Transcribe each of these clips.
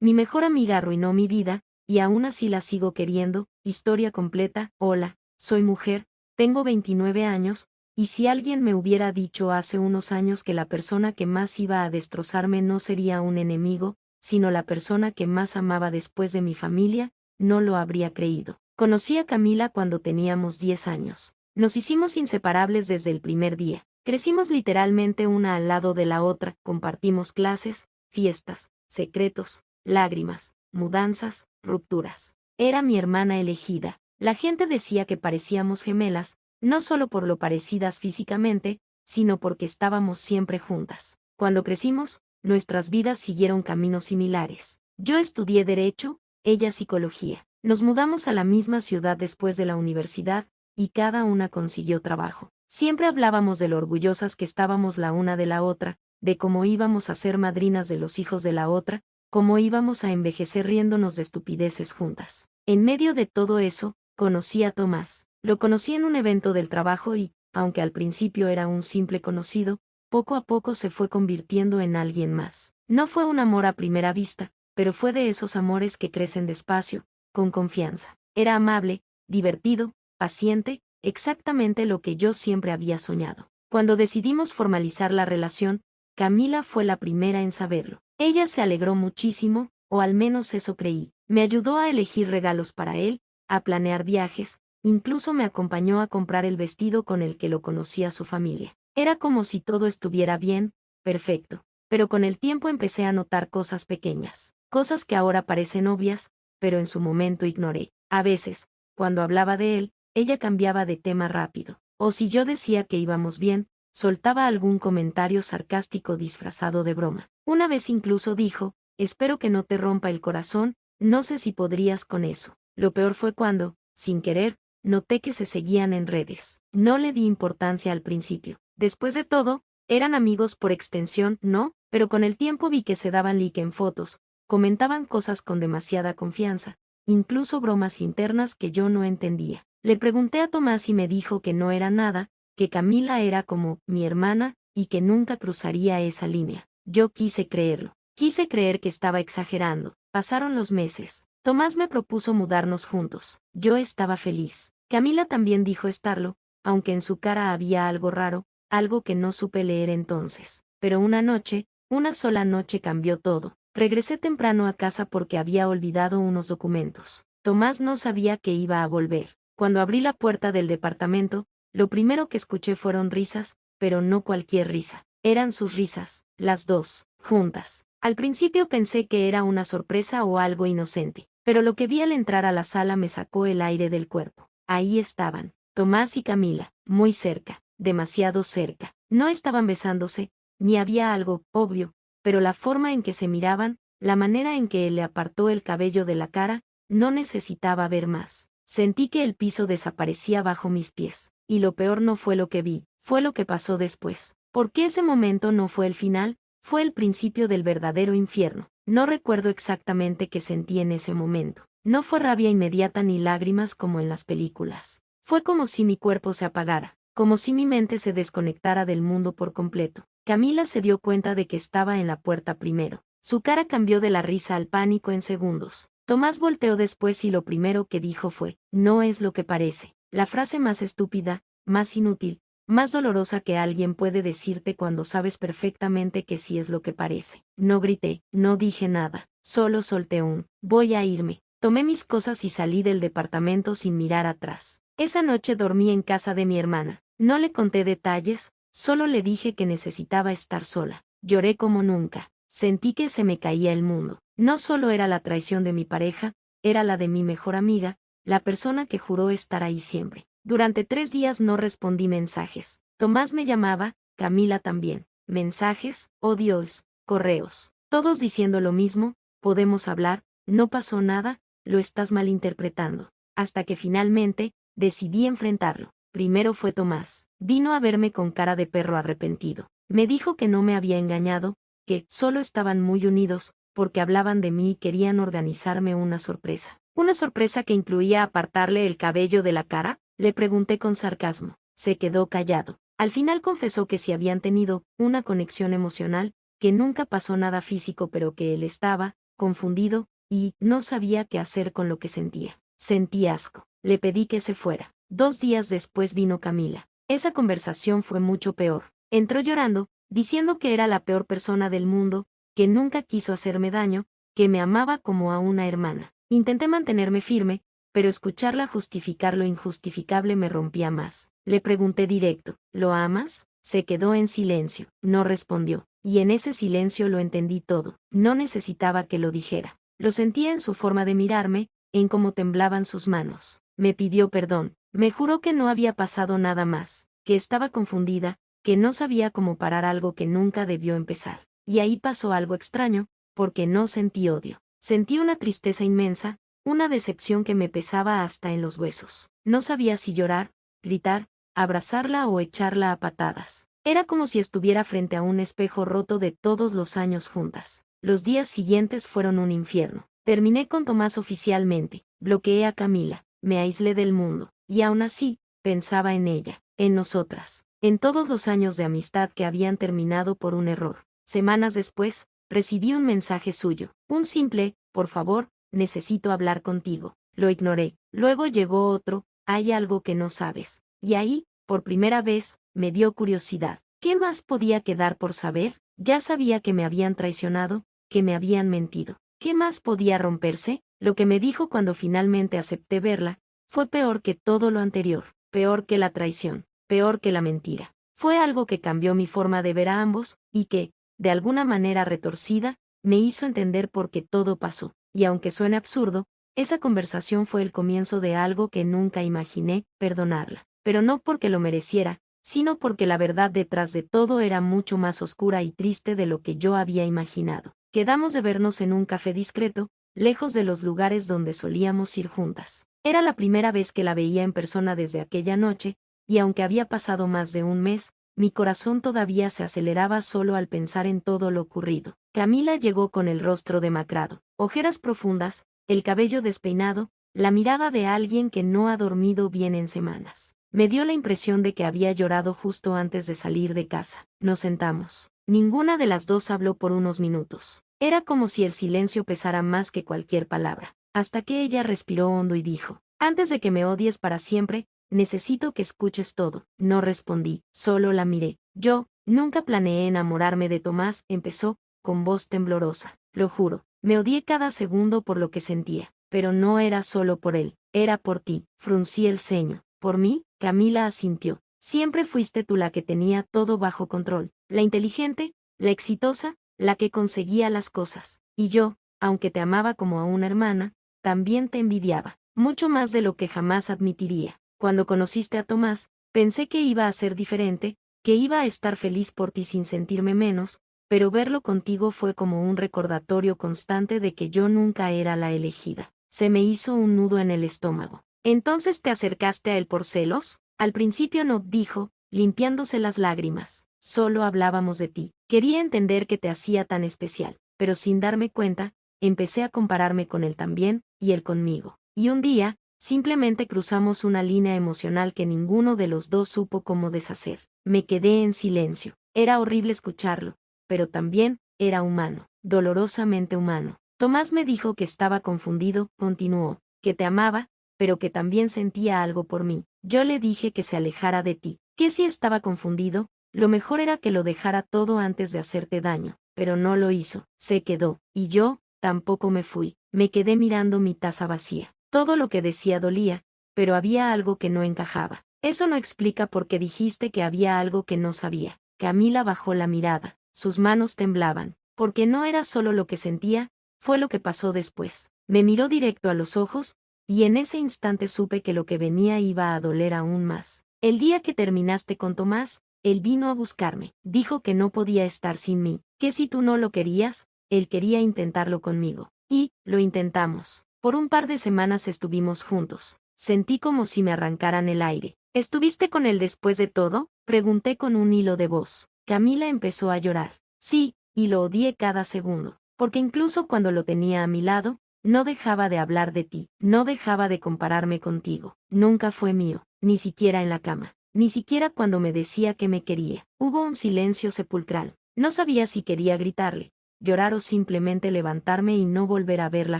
Mi mejor amiga arruinó mi vida, y aún así la sigo queriendo. Historia completa. Hola, soy mujer, tengo 29 años, y si alguien me hubiera dicho hace unos años que la persona que más iba a destrozarme no sería un enemigo, sino la persona que más amaba después de mi familia, no lo habría creído. Conocí a Camila cuando teníamos 10 años. Nos hicimos inseparables desde el primer día. Crecimos literalmente una al lado de la otra, compartimos clases, fiestas, secretos, lágrimas, mudanzas, rupturas. Era mi hermana elegida. La gente decía que parecíamos gemelas, no solo por lo parecidas físicamente, sino porque estábamos siempre juntas. Cuando crecimos, nuestras vidas siguieron caminos similares. Yo estudié Derecho, ella Psicología. Nos mudamos a la misma ciudad después de la universidad, y cada una consiguió trabajo. Siempre hablábamos de lo orgullosas que estábamos la una de la otra, de cómo íbamos a ser madrinas de los hijos de la otra, cómo íbamos a envejecer riéndonos de estupideces juntas. En medio de todo eso, conocí a Tomás. Lo conocí en un evento del trabajo y, aunque al principio era un simple conocido, poco a poco se fue convirtiendo en alguien más. No fue un amor a primera vista, pero fue de esos amores que crecen despacio, con confianza. Era amable, divertido, paciente, exactamente lo que yo siempre había soñado. Cuando decidimos formalizar la relación, Camila fue la primera en saberlo. Ella se alegró muchísimo, o al menos eso creí. Me ayudó a elegir regalos para él, a planear viajes, incluso me acompañó a comprar el vestido con el que lo conocía su familia. Era como si todo estuviera bien, perfecto. Pero con el tiempo empecé a notar cosas pequeñas, cosas que ahora parecen obvias, pero en su momento ignoré. A veces, cuando hablaba de él, ella cambiaba de tema rápido. O si yo decía que íbamos bien, soltaba algún comentario sarcástico disfrazado de broma. Una vez incluso dijo, espero que no te rompa el corazón, no sé si podrías con eso. Lo peor fue cuando, sin querer, noté que se seguían en redes. No le di importancia al principio. Después de todo, eran amigos por extensión, ¿no? Pero con el tiempo vi que se daban like en fotos, comentaban cosas con demasiada confianza, incluso bromas internas que yo no entendía. Le pregunté a Tomás y me dijo que no era nada, que Camila era como mi hermana y que nunca cruzaría esa línea. Yo quise creerlo. Quise creer que estaba exagerando. Pasaron los meses. Tomás me propuso mudarnos juntos. Yo estaba feliz. Camila también dijo estarlo, aunque en su cara había algo raro, algo que no supe leer entonces. Pero una sola noche cambió todo. Regresé temprano a casa porque había olvidado unos documentos. Tomás no sabía que iba a volver. Cuando abrí la puerta del departamento, lo primero que escuché fueron risas, pero no cualquier risa. Eran sus risas, las dos, juntas. Al principio pensé que era una sorpresa o algo inocente, pero lo que vi al entrar a la sala me sacó el aire del cuerpo. Ahí estaban, Tomás y Camila, muy cerca, demasiado cerca. No estaban besándose, ni había algo obvio, pero la forma en que se miraban, la manera en que él le apartó el cabello de la cara, no necesitaba ver más. Sentí que el piso desaparecía bajo mis pies, y lo peor no fue lo que vi, fue lo que pasó después. Porque ese momento no fue el final, fue el principio del verdadero infierno. No recuerdo exactamente qué sentí en ese momento. No fue rabia inmediata ni lágrimas como en las películas. Fue como si mi cuerpo se apagara, como si mi mente se desconectara del mundo por completo. Camila se dio cuenta de que estaba en la puerta primero. Su cara cambió de la risa al pánico en segundos. Tomás volteó después y lo primero que dijo fue, no es lo que parece. La frase más estúpida, más inútil, más dolorosa que alguien puede decirte cuando sabes perfectamente que sí es lo que parece. No grité, no dije nada, solo solté un, voy a irme. Tomé mis cosas y salí del departamento sin mirar atrás. Esa noche dormí en casa de mi hermana. No le conté detalles, solo le dije que necesitaba estar sola. Lloré como nunca. Sentí que se me caía el mundo. No solo era la traición de mi pareja, era la de mi mejor amiga, la persona que juró estar ahí siempre. Durante 3 días no respondí mensajes. Tomás me llamaba, Camila también. Mensajes, oh Dios, correos. Todos diciendo lo mismo, podemos hablar, no pasó nada, lo estás malinterpretando. Hasta que finalmente, decidí enfrentarlo. Primero fue Tomás. Vino a verme con cara de perro arrepentido. Me dijo que no me había engañado, que solo estaban muy unidos, porque hablaban de mí y querían organizarme una sorpresa. ¿Una sorpresa que incluía apartarle el cabello de la cara? Le pregunté con sarcasmo. Se quedó callado. Al final confesó que sí habían tenido una conexión emocional, que nunca pasó nada físico pero que él estaba, confundido, y no sabía qué hacer con lo que sentía. Sentí asco. Le pedí que se fuera. 2 días después vino Camila. Esa conversación fue mucho peor. Entró llorando, diciendo que era la peor persona del mundo, que nunca quiso hacerme daño, que me amaba como a una hermana. Intenté mantenerme firme, pero escucharla justificar lo injustificable me rompía más. Le pregunté directo, ¿lo amas? Se quedó en silencio, no respondió, y en ese silencio lo entendí todo. No necesitaba que lo dijera. Lo sentía en su forma de mirarme, en cómo temblaban sus manos. Me pidió perdón, me juró que no había pasado nada más, que estaba confundida, que no sabía cómo parar algo que nunca debió empezar. Y ahí pasó algo extraño, porque no sentí odio. Sentí una tristeza inmensa, una decepción que me pesaba hasta en los huesos. No sabía si llorar, gritar, abrazarla o echarla a patadas. Era como si estuviera frente a un espejo roto de todos los años juntas. Los días siguientes fueron un infierno. Terminé con Tomás oficialmente, bloqueé a Camila, me aislé del mundo, y aún así, pensaba en ella, en nosotras, en todos los años de amistad que habían terminado por un error. Semanas después, recibí un mensaje suyo, un simple, por favor, necesito hablar contigo. Lo ignoré. Luego llegó otro, hay algo que no sabes. Y ahí, por primera vez, me dio curiosidad. ¿Qué más podía quedar por saber? Ya sabía que me habían traicionado, que me habían mentido. ¿Qué más podía romperse? Lo que me dijo cuando finalmente acepté verla, fue peor que todo lo anterior, peor que la traición, peor que la mentira. Fue algo que cambió mi forma de ver a ambos, y que, de alguna manera retorcida, me hizo entender por qué todo pasó. Y aunque suene absurdo, esa conversación fue el comienzo de algo que nunca imaginé, perdonarla. Pero no porque lo mereciera, sino porque la verdad detrás de todo era mucho más oscura y triste de lo que yo había imaginado. Quedamos de vernos en un café discreto, lejos de los lugares donde solíamos ir juntas. Era la primera vez que la veía en persona desde aquella noche, y aunque había pasado más de un mes, mi corazón todavía se aceleraba solo al pensar en todo lo ocurrido. Camila llegó con el rostro demacrado, ojeras profundas, el cabello despeinado, la mirada de alguien que no ha dormido bien en semanas. Me dio la impresión de que había llorado justo antes de salir de casa. Nos sentamos. Ninguna de las dos habló por unos minutos. Era como si el silencio pesara más que cualquier palabra, hasta que ella respiró hondo y dijo, antes de que me odies para siempre, necesito que escuches todo. No respondí, solo la miré. Yo, nunca planeé enamorarme de Tomás, empezó, con voz temblorosa. Lo juro, me odié cada segundo por lo que sentía, pero no era solo por él, era por ti. Fruncí el ceño. ¿Por mí? Camila asintió. Siempre fuiste tú la que tenía todo bajo control, la inteligente, la exitosa, la que conseguía las cosas. Y yo, aunque te amaba como a una hermana, también te envidiaba, mucho más de lo que jamás admitiría. Cuando conociste a Tomás, pensé que iba a ser diferente, que iba a estar feliz por ti sin sentirme menos, pero verlo contigo fue como un recordatorio constante de que yo nunca era la elegida. Se me hizo un nudo en el estómago. ¿Entonces te acercaste a él por celos? Al principio no, dijo, limpiándose las lágrimas. Solo hablábamos de ti. Quería entender qué te hacía tan especial, pero sin darme cuenta, empecé a compararme con él también, y él conmigo. Y un día, simplemente cruzamos una línea emocional que ninguno de los dos supo cómo deshacer. Me quedé en silencio. Era horrible escucharlo, pero también, era humano, dolorosamente humano. Tomás me dijo que estaba confundido, continuó, que te amaba, pero que también sentía algo por mí. Yo le dije que se alejara de ti, que si estaba confundido, lo mejor era que lo dejara todo antes de hacerte daño, pero no lo hizo, se quedó, y yo, tampoco me fui, me quedé mirando mi taza vacía. Todo lo que decía dolía, pero había algo que no encajaba. Eso no explica por qué dijiste que había algo que no sabía. Camila bajó la mirada, sus manos temblaban, porque no era solo lo que sentía, fue lo que pasó después. Me miró directo a los ojos, y en ese instante supe que lo que venía iba a doler aún más. El día que terminaste con Tomás, él vino a buscarme, dijo que no podía estar sin mí, que si tú no lo querías, él quería intentarlo conmigo. Y, lo intentamos. Por un par de semanas estuvimos juntos. Sentí como si me arrancaran el aire. ¿Estuviste con él después de todo? Pregunté con un hilo de voz. Camila empezó a llorar. Sí, y lo odié cada segundo, porque incluso cuando lo tenía a mi lado, no dejaba de hablar de ti, no dejaba de compararme contigo. Nunca fue mío, ni siquiera en la cama, ni siquiera cuando me decía que me quería. Hubo un silencio sepulcral. No sabía si quería gritarle, llorar o simplemente levantarme y no volver a verla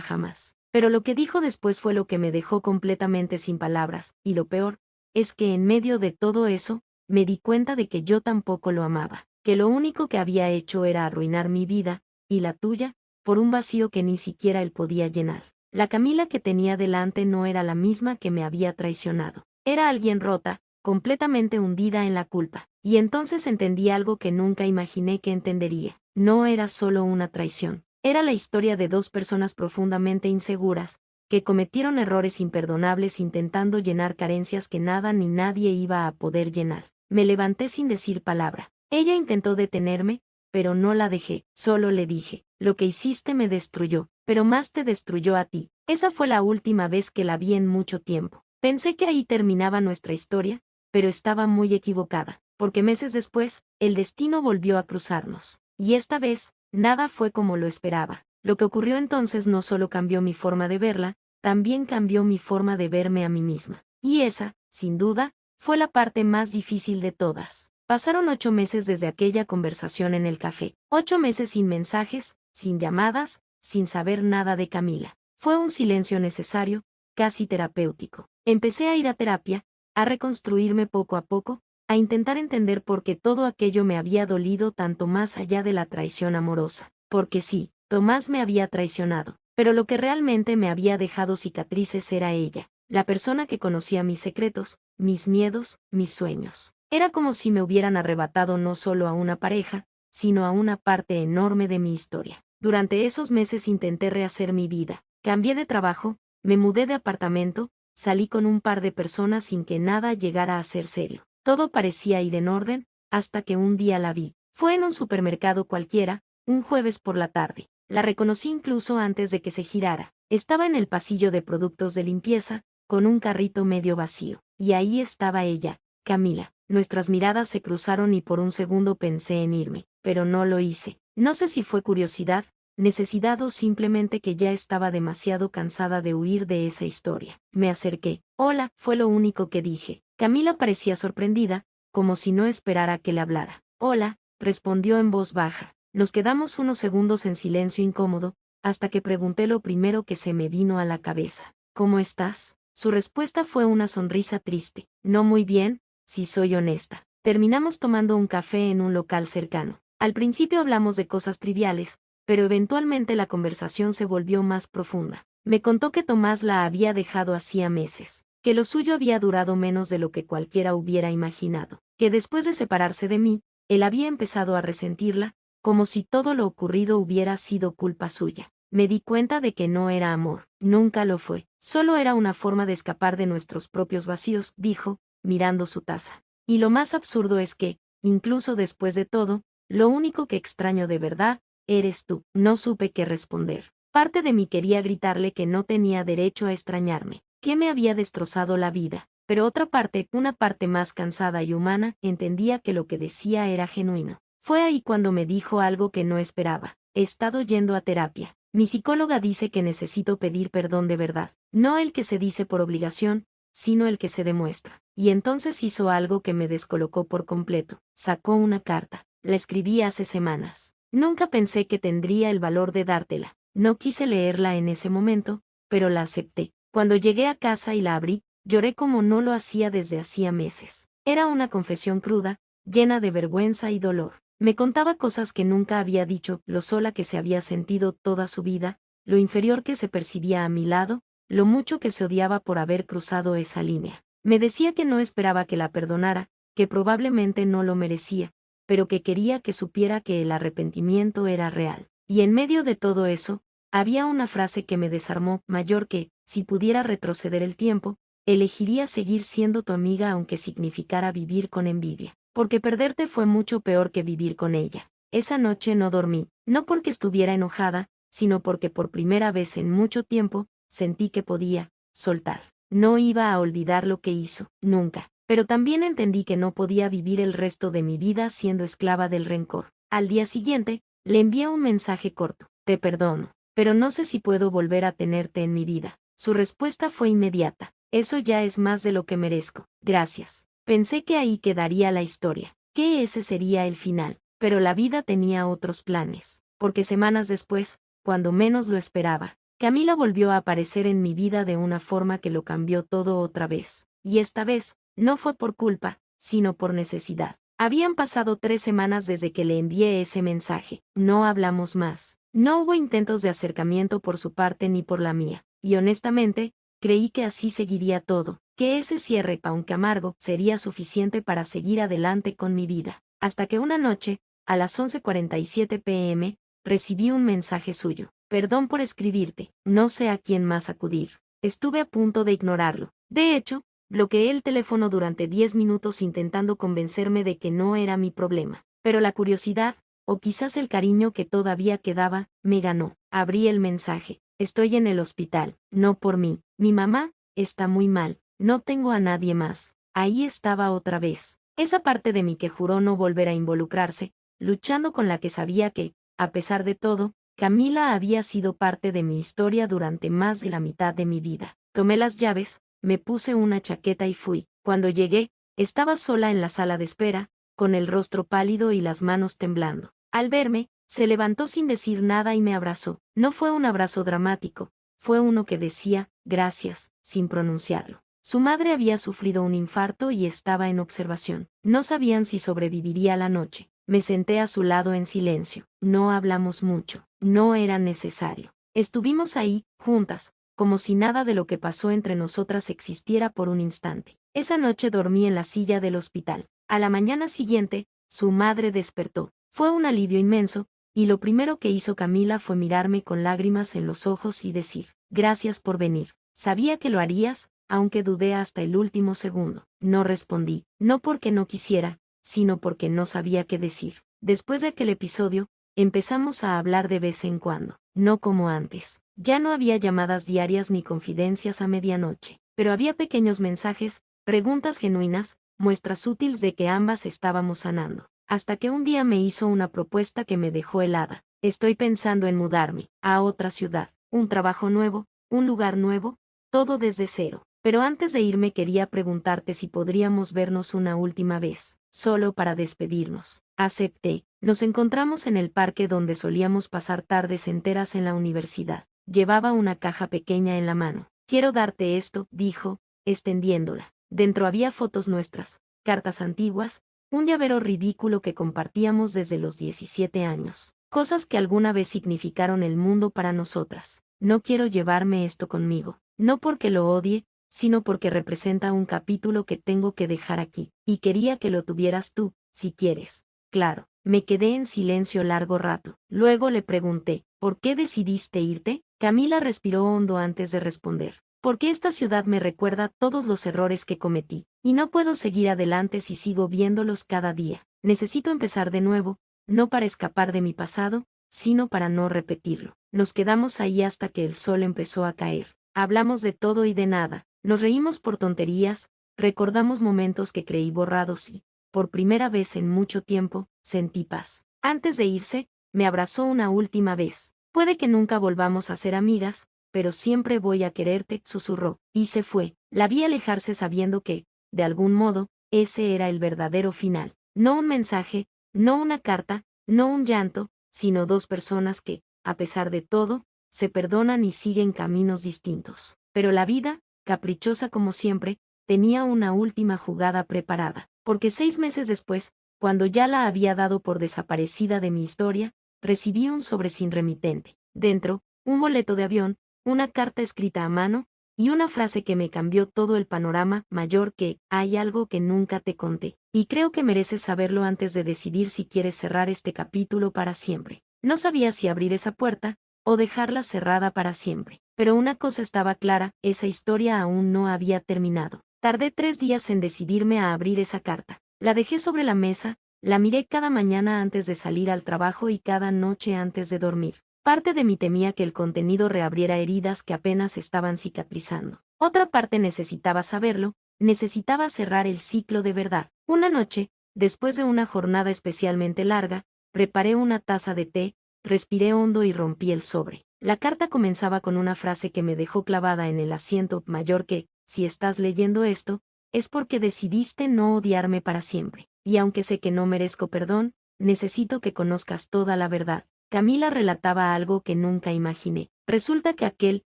jamás. Pero lo que dijo después fue lo que me dejó completamente sin palabras, y lo peor, es que en medio de todo eso, me di cuenta de que yo tampoco lo amaba, que lo único que había hecho era arruinar mi vida, y la tuya, por un vacío que ni siquiera él podía llenar. La Camila que tenía delante no era la misma que me había traicionado. Era alguien rota, completamente hundida en la culpa. Y entonces entendí algo que nunca imaginé que entendería. No era solo una traición. Era la historia de dos personas profundamente inseguras, que cometieron errores imperdonables intentando llenar carencias que nada ni nadie iba a poder llenar. Me levanté sin decir palabra. Ella intentó detenerme, pero no la dejé. Solo le dije, lo que hiciste me destruyó, pero más te destruyó a ti. Esa fue la última vez que la vi en mucho tiempo. Pensé que ahí terminaba nuestra historia, pero estaba muy equivocada, porque meses después, el destino volvió a cruzarnos. Y esta vez, nada fue como lo esperaba. Lo que ocurrió entonces no solo cambió mi forma de verla, también cambió mi forma de verme a mí misma. Y esa, sin duda, fue la parte más difícil de todas. Pasaron 8 meses desde aquella conversación en el café. 8 meses sin mensajes, sin llamadas, sin saber nada de Camila. Fue un silencio necesario, casi terapéutico. Empecé a ir a terapia, a reconstruirme poco a poco, a intentar entender por qué todo aquello me había dolido tanto más allá de la traición amorosa. Porque sí, Tomás me había traicionado, pero lo que realmente me había dejado cicatrices era ella, la persona que conocía mis secretos, mis miedos, mis sueños. Era como si me hubieran arrebatado no solo a una pareja, sino a una parte enorme de mi historia. Durante esos meses intenté rehacer mi vida. Cambié de trabajo, me mudé de apartamento, salí con un par de personas sin que nada llegara a ser serio. Todo parecía ir en orden, hasta que un día la vi. Fue en un supermercado cualquiera, un jueves por la tarde. La reconocí incluso antes de que se girara. Estaba en el pasillo de productos de limpieza, con un carrito medio vacío. Y ahí estaba ella, Camila. Nuestras miradas se cruzaron y por un segundo pensé en irme, pero no lo hice. No sé si fue curiosidad, necesidad o simplemente que ya estaba demasiado cansada de huir de esa historia. Me acerqué. Hola, fue lo único que dije. Camila parecía sorprendida, como si no esperara que le hablara. Hola, respondió en voz baja. Nos quedamos unos segundos en silencio incómodo, hasta que pregunté lo primero que se me vino a la cabeza. ¿Cómo estás? Su respuesta fue una sonrisa triste. No muy bien, si soy honesta. Terminamos tomando un café en un local cercano. Al principio hablamos de cosas triviales, pero eventualmente la conversación se volvió más profunda. Me contó que Tomás la había dejado hacía meses, que lo suyo había durado menos de lo que cualquiera hubiera imaginado, que después de separarse de mí, él había empezado a resentirla, como si todo lo ocurrido hubiera sido culpa suya. Me di cuenta de que no era amor, nunca lo fue, solo era una forma de escapar de nuestros propios vacíos, dijo, mirando su taza. Y lo más absurdo es que, incluso después de todo, lo único que extraño de verdad, eres tú. No supe qué responder. Parte de mí quería gritarle que no tenía derecho a extrañarme, que me había destrozado la vida, pero otra parte, una parte más cansada y humana, entendía que lo que decía era genuino. Fue ahí cuando me dijo algo que no esperaba. He estado yendo a terapia. Mi psicóloga dice que necesito pedir perdón de verdad, no el que se dice por obligación, sino el que se demuestra. Y entonces hizo algo que me descolocó por completo. Sacó una carta. La escribí hace semanas. Nunca pensé que tendría el valor de dártela. No quise leerla en ese momento, pero la acepté. Cuando llegué a casa y la abrí, lloré como no lo hacía desde hacía meses. Era una confesión cruda, llena de vergüenza y dolor. Me contaba cosas que nunca había dicho, lo sola que se había sentido toda su vida, lo inferior que se percibía a mi lado, lo mucho que se odiaba por haber cruzado esa línea. Me decía que no esperaba que la perdonara, que probablemente no lo merecía, pero que quería que supiera que el arrepentimiento era real. Y en medio de todo eso, había una frase que me desarmó, mayor que, si pudiera retroceder el tiempo, elegiría seguir siendo tu amiga aunque significara vivir con envidia. Porque perderte fue mucho peor que vivir con ella. Esa noche no dormí, no porque estuviera enojada, sino porque por primera vez en mucho tiempo, sentí que podía soltar. No iba a olvidar lo que hizo, nunca. Pero también entendí que no podía vivir el resto de mi vida siendo esclava del rencor. Al día siguiente, le envié un mensaje corto. Te perdono, pero no sé si puedo volver a tenerte en mi vida. Su respuesta fue inmediata. Eso ya es más de lo que merezco. Gracias. Pensé que ahí quedaría la historia, que ese sería el final, pero la vida tenía otros planes. porque semanas después, cuando menos lo esperaba, Camila volvió a aparecer en mi vida de una forma que lo cambió todo otra vez. Y esta vez, no fue por culpa, sino por necesidad. Habían pasado 3 semanas desde que le envié ese mensaje. No hablamos más. No hubo intentos de acercamiento por su parte ni por la mía. Y honestamente, creí que así seguiría todo, que ese cierre, aunque amargo, sería suficiente para seguir adelante con mi vida. Hasta que una noche, a las 11:47 p.m., recibí un mensaje suyo. Perdón por escribirte, no sé a quién más acudir. Estuve a punto de ignorarlo. De hecho, bloqueé el teléfono durante 10 minutos intentando convencerme de que no era mi problema. Pero la curiosidad, o quizás el cariño que todavía quedaba, me ganó. Abrí el mensaje. Estoy en el hospital, no por mí. Mi mamá está muy mal, no tengo a nadie más. Ahí estaba otra vez. Esa parte de mí que juró no volver a involucrarse, luchando con la que sabía que, a pesar de todo, Camila había sido parte de mi historia durante más de la mitad de mi vida. Tomé las llaves, me puse una chaqueta y fui. Cuando llegué, estaba sola en la sala de espera, con el rostro pálido y las manos temblando. Al verme, se levantó sin decir nada y me abrazó. No fue un abrazo dramático, fue uno que decía, gracias, sin pronunciarlo. Su madre había sufrido un infarto y estaba en observación. No sabían si sobreviviría la noche. Me senté a su lado en silencio. No hablamos mucho. No era necesario. Estuvimos ahí, juntas, como si nada de lo que pasó entre nosotras existiera por un instante. Esa noche dormí en la silla del hospital. A la mañana siguiente, su madre despertó. Fue un alivio inmenso, y lo primero que hizo Camila fue mirarme con lágrimas en los ojos y decir, gracias por venir. Sabía que lo harías, aunque dudé hasta el último segundo. No respondí, no porque no quisiera, sino porque no sabía qué decir. Después de aquel episodio, empezamos a hablar de vez en cuando, no como antes. Ya no había llamadas diarias ni confidencias a medianoche, pero había pequeños mensajes, preguntas genuinas, muestras útiles de que ambas estábamos sanando. Hasta que un día me hizo una propuesta que me dejó helada. Estoy pensando en mudarme a otra ciudad, un trabajo nuevo, un lugar nuevo, todo desde cero. Pero antes de irme quería preguntarte si podríamos vernos una última vez, solo para despedirnos. Acepté. Nos encontramos en el parque donde solíamos pasar tardes enteras en la universidad. Llevaba una caja pequeña en la mano. Quiero darte esto, dijo, extendiéndola. Dentro había fotos nuestras, cartas antiguas, un llavero ridículo que compartíamos desde los 17 años. Cosas que alguna vez significaron el mundo para nosotras. No quiero llevarme esto conmigo. No porque lo odie, sino porque representa un capítulo que tengo que dejar aquí, y quería que lo tuvieras tú, si quieres. Claro, me quedé en silencio largo rato. Luego le pregunté, ¿por qué decidiste irte? Camila respiró hondo antes de responder. Porque esta ciudad me recuerda todos los errores que cometí, y no puedo seguir adelante si sigo viéndolos cada día. Necesito empezar de nuevo, no para escapar de mi pasado, sino para no repetirlo. Nos quedamos ahí hasta que el sol empezó a caer. Hablamos de todo y de nada. Nos reímos por tonterías, recordamos momentos que creí borrados y, por primera vez en mucho tiempo, sentí paz. Antes de irse, me abrazó una última vez. Puede que nunca volvamos a ser amigas, pero siempre voy a quererte, susurró, y se fue. La vi alejarse sabiendo que, de algún modo, ese era el verdadero final. No un mensaje, no una carta, no un llanto, sino dos personas que, a pesar de todo, se perdonan y siguen caminos distintos. Pero la vida, caprichosa como siempre, tenía una última jugada preparada, porque 6 meses después, cuando ya la había dado por desaparecida de mi historia, recibí un sobre sin remitente. Dentro, un boleto de avión, una carta escrita a mano, y una frase que me cambió todo el panorama, mayor que, hay algo que nunca te conté, y creo que mereces saberlo antes de decidir si quieres cerrar este capítulo para siempre. No sabía si abrir esa puerta, o dejarla cerrada para siempre. Pero una cosa estaba clara, esa historia aún no había terminado. Tardé 3 días en decidirme a abrir esa carta. La dejé sobre la mesa, la miré cada mañana antes de salir al trabajo y cada noche antes de dormir. Parte de mí temía que el contenido reabriera heridas que apenas estaban cicatrizando. Otra parte necesitaba saberlo, necesitaba cerrar el ciclo de verdad. Una noche, después de una jornada especialmente larga, preparé una taza de té, respiré hondo y rompí el sobre. La carta comenzaba con una frase que me dejó clavada en el asiento, mayor que, si estás leyendo esto, es porque decidiste no odiarme para siempre. Y aunque sé que no merezco perdón, necesito que conozcas toda la verdad. Camila relataba algo que nunca imaginé. Resulta que aquel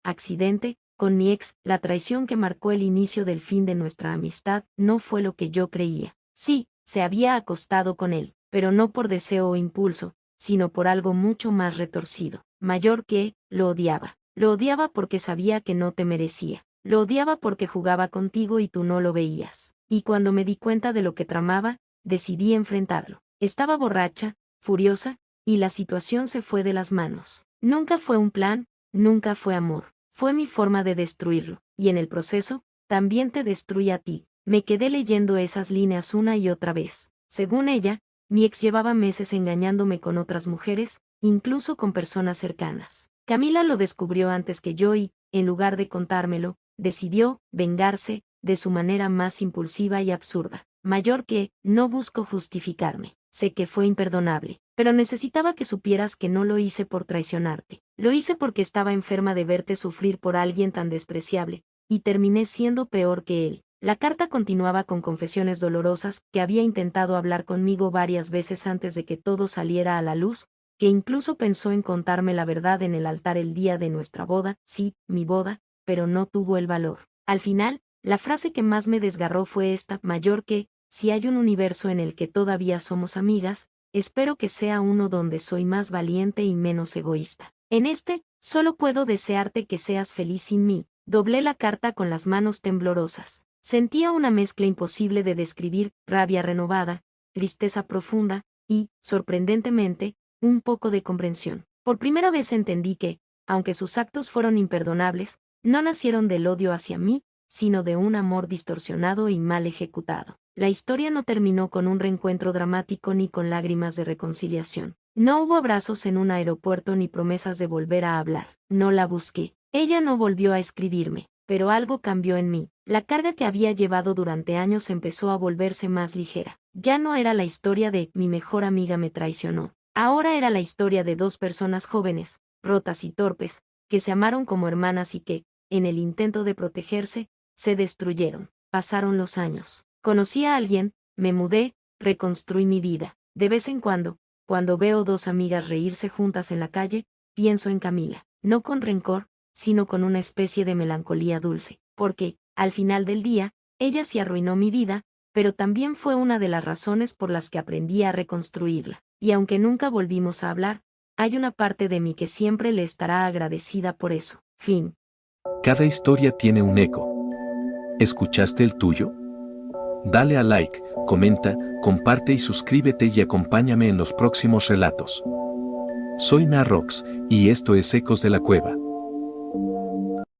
accidente con mi ex, la traición que marcó el inicio del fin de nuestra amistad, no fue lo que yo creía. Sí, se había acostado con él, pero no por deseo o impulso, sino por algo mucho más retorcido. Mayor que, lo odiaba. Lo odiaba porque sabía que no te merecía. Lo odiaba porque jugaba contigo y tú no lo veías. Y cuando me di cuenta de lo que tramaba, decidí enfrentarlo. Estaba borracha, furiosa, y la situación se fue de las manos. Nunca fue un plan, nunca fue amor. Fue mi forma de destruirlo, y en el proceso, también te destruí a ti. Me quedé leyendo esas líneas una y otra vez. Según ella, mi ex llevaba meses engañándome con otras mujeres, incluso con personas cercanas. Camila lo descubrió antes que yo y, en lugar de contármelo, decidió vengarse, de su manera más impulsiva y absurda. Mayor que, no busco justificarme. Sé que fue imperdonable, pero necesitaba que supieras que no lo hice por traicionarte. Lo hice porque estaba enferma de verte sufrir por alguien tan despreciable, y terminé siendo peor que él. La carta continuaba con confesiones dolorosas, que había intentado hablar conmigo varias veces antes de que todo saliera a la luz, que incluso pensó en contarme la verdad en el altar el día de nuestra boda, sí, mi boda, pero no tuvo el valor. Al final, la frase que más me desgarró fue esta: mayor que, si hay un universo en el que todavía somos amigas, espero que sea uno donde soy más valiente y menos egoísta. En este, solo puedo desearte que seas feliz sin mí. Doblé la carta con las manos temblorosas. Sentía una mezcla imposible de describir: rabia renovada, tristeza profunda y, sorprendentemente, un poco de comprensión. Por primera vez entendí que, aunque sus actos fueron imperdonables, no nacieron del odio hacia mí, sino de un amor distorsionado y mal ejecutado. La historia no terminó con un reencuentro dramático ni con lágrimas de reconciliación. No hubo abrazos en un aeropuerto ni promesas de volver a hablar. No la busqué. Ella no volvió a escribirme, pero algo cambió en mí. La carga que había llevado durante años empezó a volverse más ligera. Ya no era la historia de mi mejor amiga me traicionó. Ahora era la historia de dos personas jóvenes, rotas y torpes, que se amaron como hermanas y que, en el intento de protegerse, se destruyeron. Pasaron los años. Conocí a alguien, me mudé, reconstruí mi vida. De vez en cuando veo dos amigas reírse juntas en la calle, pienso en Camila. No con rencor, sino con una especie de melancolía dulce. Porque, al final del día, ella sí arruinó mi vida, pero también fue una de las razones por las que aprendí a reconstruirla. Y aunque nunca volvimos a hablar, hay una parte de mí que siempre le estará agradecida por eso. Fin. Cada historia tiene un eco. ¿Escuchaste el tuyo? Dale a like, comenta, comparte y suscríbete y acompáñame en los próximos relatos. Soy Narrox, y esto es Ecos de la Cueva.